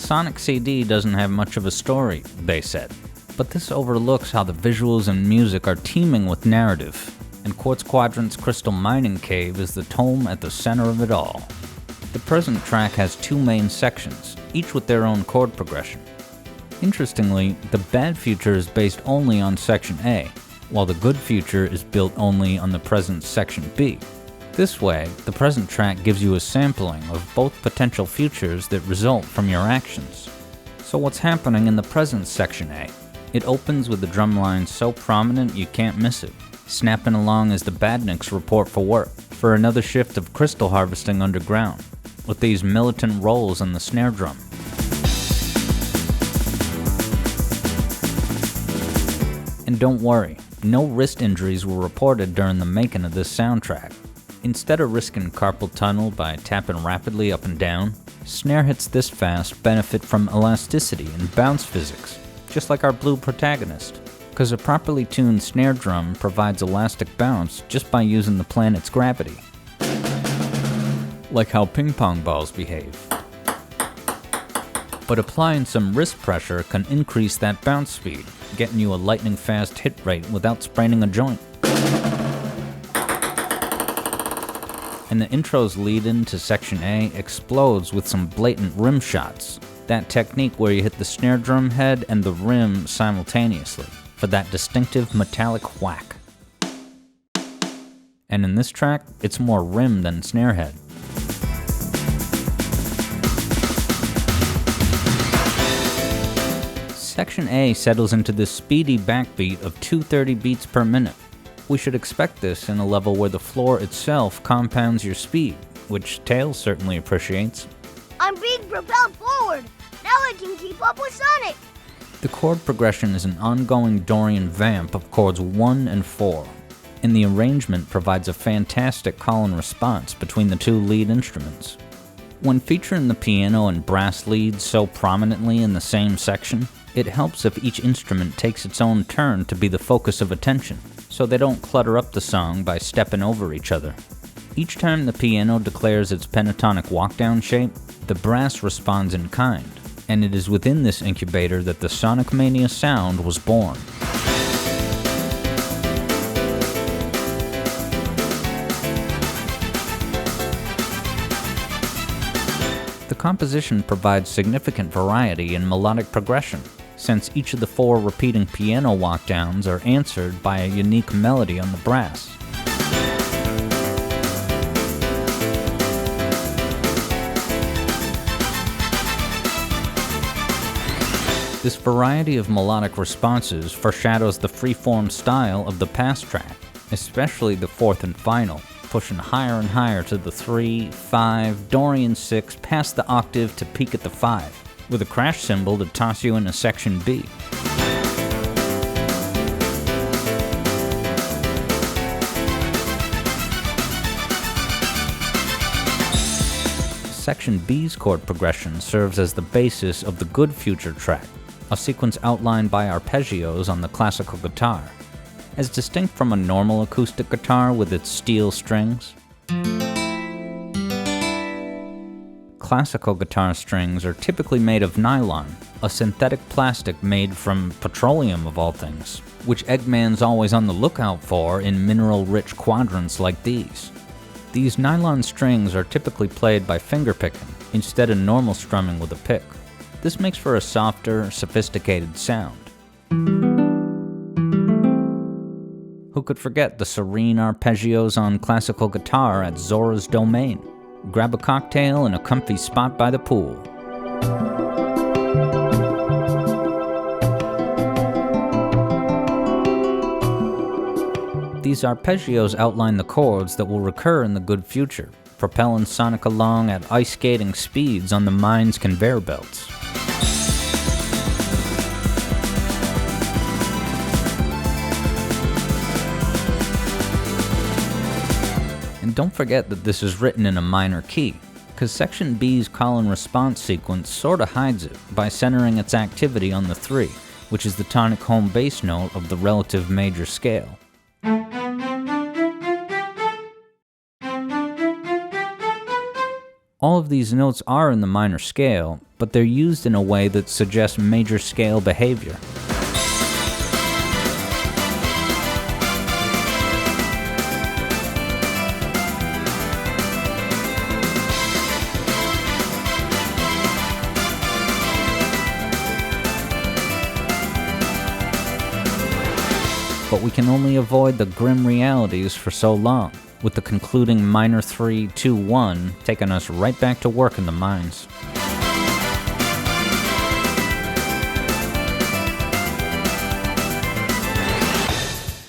Sonic CD doesn't have much of a story, they said, but this overlooks how the visuals and music are teeming with narrative, and Quartz Quadrant's Crystal Mining Cave is the tome at the center of it all. The present track has two main sections, each with their own chord progression. Interestingly, the bad future is based only on section A, while the good future is built only on the present section B. This way, the present track gives you a sampling of both potential futures that result from your actions. So what's happening in the present section A? It opens with the drum line so prominent you can't miss it, snapping along as the badniks report for work, for another shift of crystal harvesting underground, with these militant rolls on the snare drum. And don't worry, no wrist injuries were reported during the making of this soundtrack. Instead of risking carpal tunnel by tapping rapidly up and down, snare hits this fast benefit from elasticity and bounce physics, just like our blue protagonist, because a properly tuned snare drum provides elastic bounce just by using the planet's gravity. Like how ping pong balls behave. But applying some wrist pressure can increase that bounce speed, getting you a lightning fast hit rate without spraining a joint. And the intro's lead-in to Section A explodes with some blatant rim shots. That technique where you hit the snare drum head and the rim simultaneously, for that distinctive metallic whack. And in this track, it's more rim than snare head. Section A settles into this speedy backbeat of 230 beats per minute. We should expect this in a level where the floor itself compounds your speed, which Tails certainly appreciates. I'm being propelled forward! Now I can keep up with Sonic! The chord progression is an ongoing Dorian vamp of chords 1 and 4, and the arrangement provides a fantastic call and response between the two lead instruments. When featuring the piano and brass leads so prominently in the same section, it helps if each instrument takes its own turn to be the focus of attention, so they don't clutter up the song by stepping over each other. Each time the piano declares its pentatonic walkdown shape, the brass responds in kind, and it is within this incubator that the Sonic Mania sound was born. The composition provides significant variety in melodic progression, since each of the 4 repeating piano walkdowns are answered by a unique melody on the brass. This variety of melodic responses foreshadows the freeform style of the past track, especially the 4th and final, pushing higher and higher to the 3, 5, Dorian 6, past the octave to peak at the 5, with a crash cymbal to toss you into Section B. Section B's chord progression serves as the basis of the Good Future track, a sequence outlined by arpeggios on the classical guitar. As distinct from a normal acoustic guitar with its steel strings, classical guitar strings are typically made of nylon, a synthetic plastic made from petroleum of all things, which Eggman's always on the lookout for in mineral-rich quadrants like these. These nylon strings are typically played by fingerpicking, instead of normal strumming with a pick. This makes for a softer, sophisticated sound. Who could forget the serene arpeggios on classical guitar at Zora's Domain? Grab a cocktail and a comfy spot by the pool. These arpeggios outline the chords that will recur in the Good Future, propelling Sonic along at ice-skating speeds on the mine's conveyor belts. And don't forget that this is written in a minor key, because Section B's call and response sequence sorta hides it by centering its activity on the 3, which is the tonic home bass note of the relative major scale. All of these notes are in the minor scale, but they're used in a way that suggests major scale behavior. But we can only avoid the grim realities for so long, with the concluding minor 3-2-1 taking us right back to work in the mines.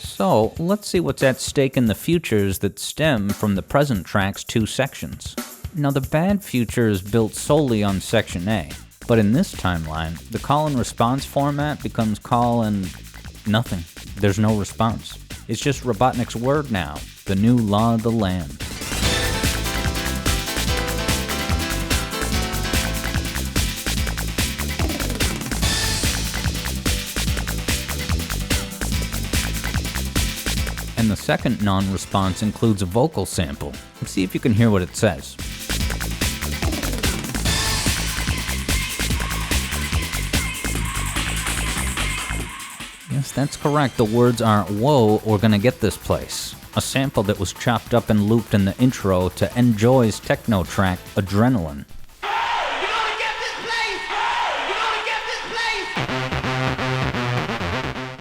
So, let's see what's at stake in the futures that stem from the present track's two sections. Now, the bad future is built solely on Section A, but in this timeline, the call and response format becomes call and nothing. There's no response. It's just Robotnik's word now, the new law of the land. And the second non-response includes a vocal sample. Let's see if you can hear what it says. Yes, that's correct. The words aren't "whoa, we're gonna get this place." A sample that was chopped up and looped in the intro to N-Joi's techno track, Adrenalin.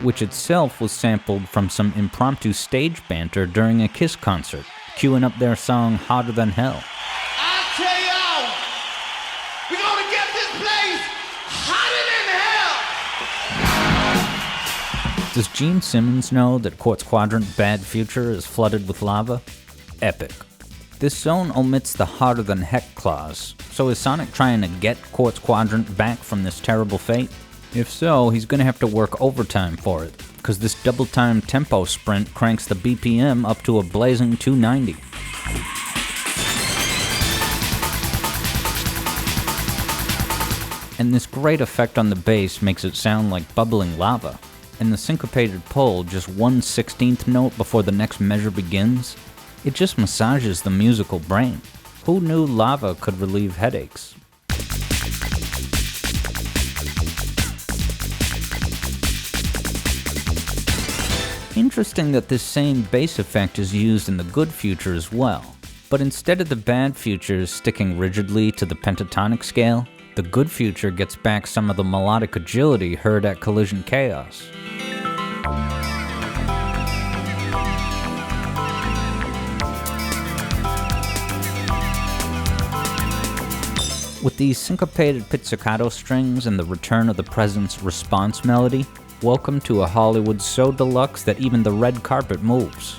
Which itself was sampled from some impromptu stage banter during a Kiss concert, queuing up their song Hotter Than Hell. I tell y'all, we're gonna get this place hotter than hell! Does Gene Simmons know that Quartz Quadrant Bad Future is flooded with lava? Epic. This zone omits the hotter than heck clause, so is Sonic trying to get Quartz Quadrant back from this terrible fate? If so, he's gonna have to work overtime for it, because this double-time tempo sprint cranks the BPM up to a blazing 290. And this great effect on the bass makes it sound like bubbling lava. And the syncopated pull, just 1/16th note before the next measure begins, it just massages the musical brain. Who knew lava could relieve headaches? Interesting that this same bass effect is used in the good future as well, but instead of the bad futures sticking rigidly to the pentatonic scale, the good future gets back some of the melodic agility heard at Collision Chaos. With these syncopated pizzicato strings and the return of the present's response melody, welcome to a Hollywood so deluxe that even the red carpet moves.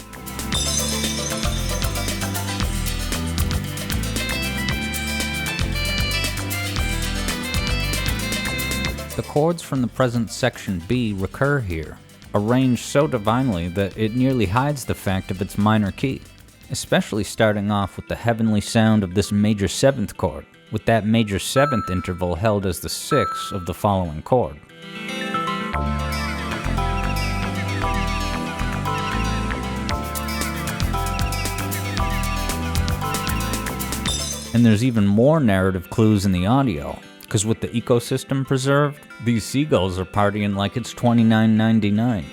The chords from the present section B recur here, arranged so divinely that it nearly hides the fact of its minor key, especially starting off with the heavenly sound of this major 7th chord, with that major 7th interval held as the 6th of the following chord. And there's even more narrative clues in the audio, because with the ecosystem preserved, these seagulls are partying like it's $29.99.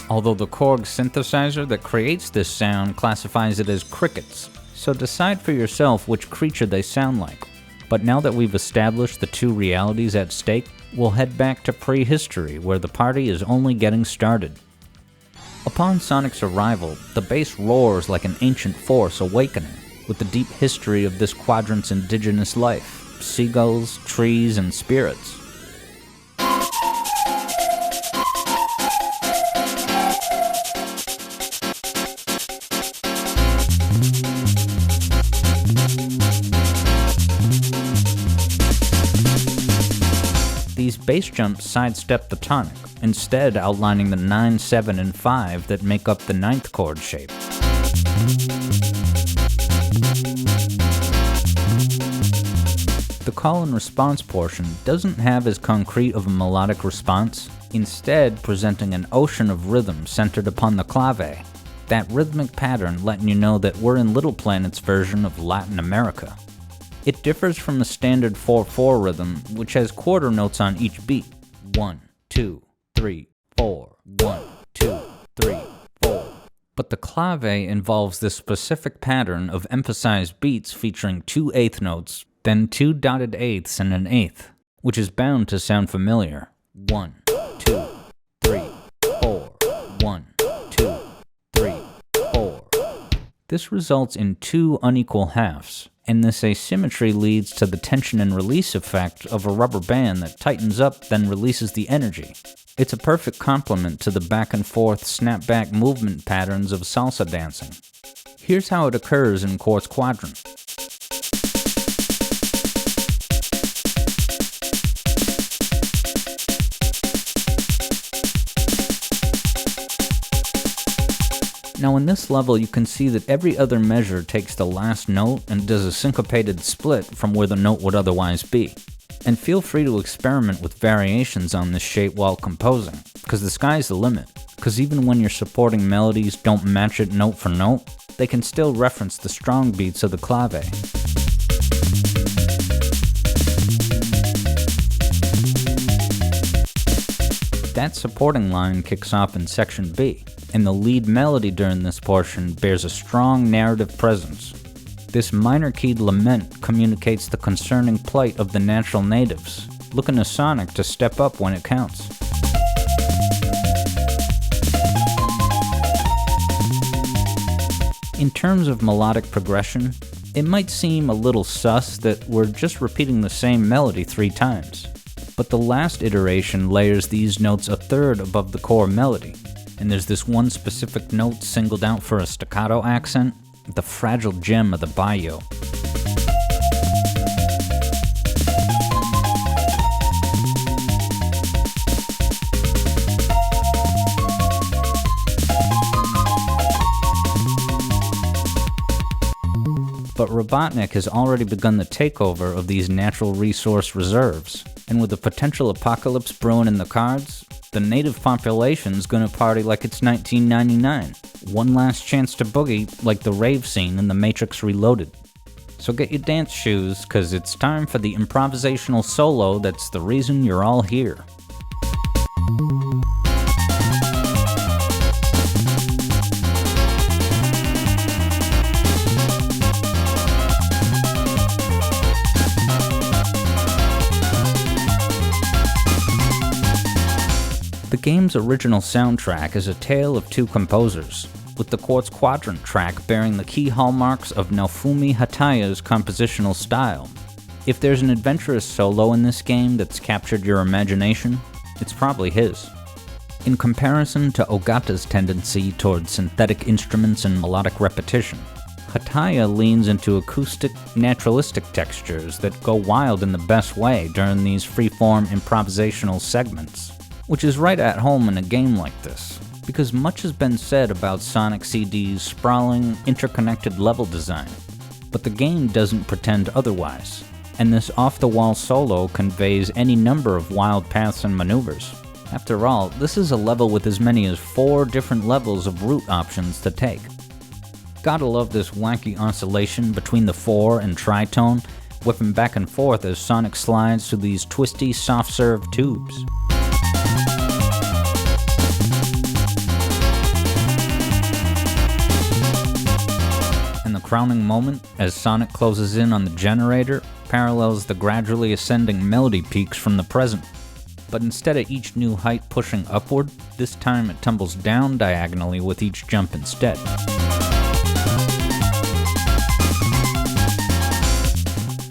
Although the Korg synthesizer that creates this sound classifies it as crickets, so decide for yourself which creature they sound like. But now that we've established the two realities at stake, we'll head back to prehistory, where the party is only getting started. Upon Sonic's arrival, the bass roars like an ancient force awakening, with the deep history of this quadrant's indigenous life, seagulls, trees, and spirits. These bass jumps sidestep the tonic, instead outlining the 9, 7, and 5 that make up the 9th chord shape. The call and response portion doesn't have as concrete of a melodic response, instead presenting an ocean of rhythm centered upon the clave. that rhythmic pattern letting you know that we're in Little Planet's version of Latin America. It differs from the standard 4/4 rhythm, which has quarter notes on each beat. 1, 2, 3, 4, 1, 2, 3, 4. But the clave involves this specific pattern of emphasized beats featuring 2 eighth notes, then 2 dotted eighths and an eighth, which is bound to sound familiar. 1, 2, 3, 4, 1, 2, 3, 4. This results in 2 unequal halves, and this asymmetry leads to the tension and release effect of a rubber band that tightens up then releases the energy. It's a perfect complement to the back and forth snap-back movement patterns of salsa dancing. Here's how it occurs in Quartz Quadrant. Now in this level you can see that every other measure takes the last note and does a syncopated split from where the note would otherwise be. And feel free to experiment with variations on this shape while composing, because the sky's the limit, because even when your supporting melodies don't match it note for note, they can still reference the strong beats of the clave. That supporting line kicks off in section B, and the lead melody during this portion bears a strong narrative presence. This minor-keyed lament communicates the concerning plight of the natural natives, looking to Sonic to step up when it counts. In terms of melodic progression, it might seem a little sus that we're just repeating the same melody 3 times, but the last iteration layers these notes a third above the core melody, and there's this one specific note singled out for a staccato accent, the fragile gem of the bayou. But Robotnik has already begun the takeover of these natural resource reserves, and with the potential apocalypse brewing in the cards, the native population's gonna party like it's 1999. One last chance to boogie like the Rave Scene in The Matrix Reloaded. So get your dance shoes, cause it's time for the improvisational solo that's the reason you're all here. The game's original soundtrack is a tale of 2 composers, with the Quartz Quadrant track bearing the key hallmarks of Naofumi Hataya's compositional style. If there's an adventurous solo in this game that's captured your imagination, it's probably his. In comparison to Ogata's tendency towards synthetic instruments and melodic repetition, Hataya leans into acoustic, naturalistic textures that go wild in the best way during these freeform improvisational segments. Which is right at home in a game like this, because much has been said about Sonic CD's sprawling, interconnected level design, but the game doesn't pretend otherwise, and this off-the-wall solo conveys any number of wild paths and maneuvers. After all, this is a level with as many as 4 different levels of route options to take. Gotta love this wacky oscillation between the 4 and tritone, whipping back and forth as Sonic slides through these twisty, soft-serve tubes. And the crowning moment, as Sonic closes in on the generator, parallels the gradually ascending melody peaks from the present. But instead of each new height pushing upward, this time it tumbles down diagonally with each jump instead.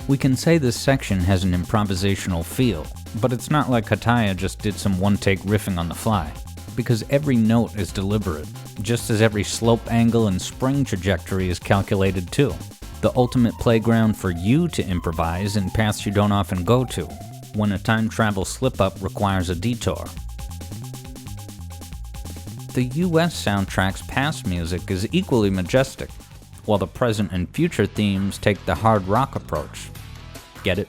We can say this section has an improvisational feel, but it's not like Hataya just did some one-take riffing on the fly, because every note is deliberate, just as every slope angle and spring trajectory is calculated too. The ultimate playground for you to improvise in paths you don't often go to, when a time travel slip-up requires a detour. The US soundtrack's past music is equally majestic, while the present and future themes take the hard rock approach. Get it?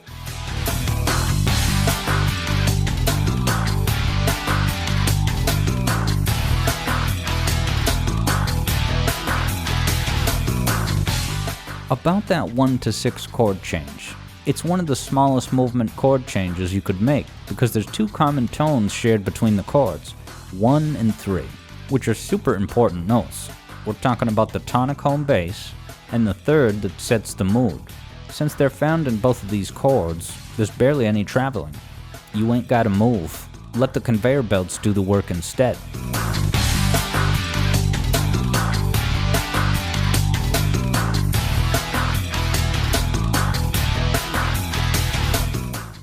About that 1 to 6 chord change. It's one of the smallest movement chord changes you could make because there's 2 common tones shared between the chords, 1 and 3, which are super important notes. We're talking about the tonic home bass and the third that sets the mood. Since they're found in both of these chords, there's barely any traveling. You ain't gotta move. Let the conveyor belts do the work instead.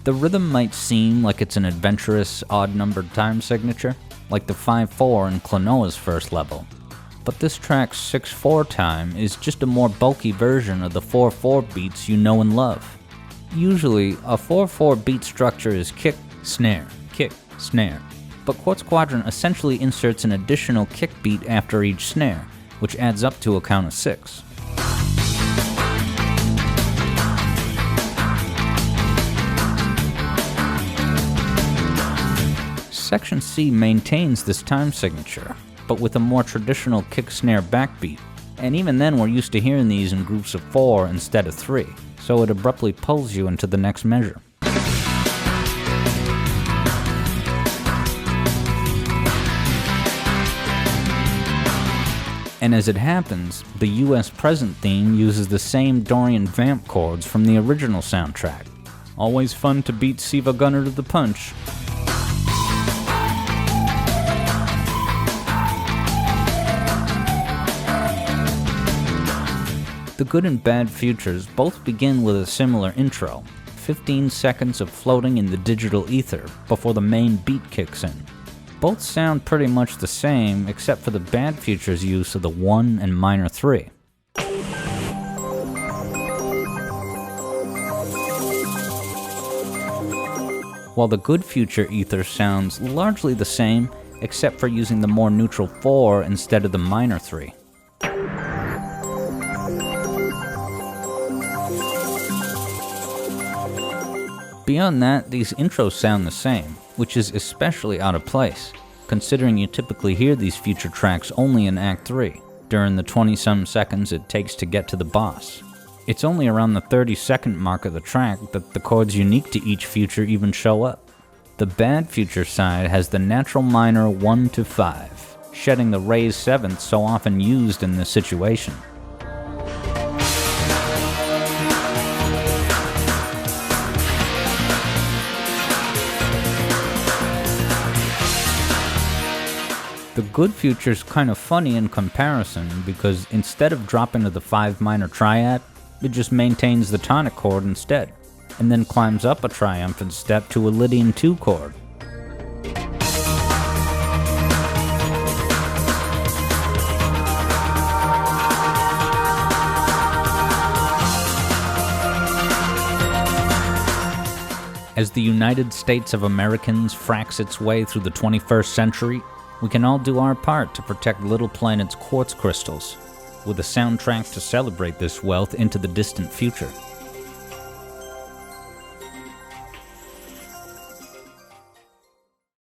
The rhythm might seem like it's an adventurous, odd-numbered time signature, like the 5/4 in Klonoa's first level. But this track's 6/4 time is just a more bulky version of the 4/4 beats you know and love. Usually, a 4/4 beat structure is kick, snare, but Quartz Quadrant essentially inserts an additional kick beat after each snare, which adds up to a count of 6. Section C maintains this time signature, but with a more traditional kick-snare backbeat, and even then we're used to hearing these in groups of 4 instead of 3, so it abruptly pulls you into the next measure. And as it happens, the US present theme uses the same Dorian vamp chords from the original soundtrack. Always fun to beat Siva Gunner to the punch. The good and bad futures both begin with a similar intro, 15 seconds of floating in the digital ether before the main beat kicks in. Both sound pretty much the same except for the bad futures use of the 1 and minor 3. While the good future ether sounds largely the same except for using the more neutral 4 instead of the minor 3. Beyond that, these intros sound the same, which is especially out of place, considering you typically hear these future tracks only in Act 3, during the 20-some seconds it takes to get to the boss. It's only around the 30-second mark of the track that the chords unique to each future even show up. The bad future side has the natural minor 1 to 5, shedding the raised 7th so often used in this situation. The good future's kind of funny in comparison because instead of dropping to the 5 minor triad, it just maintains the tonic chord instead, and then climbs up a triumphant step to a Lydian 2 chord. As the United States of Americans fracks its way through the 21st century, we can all do our part to protect Little Planet's quartz crystals, with a soundtrack to celebrate this wealth into the distant future.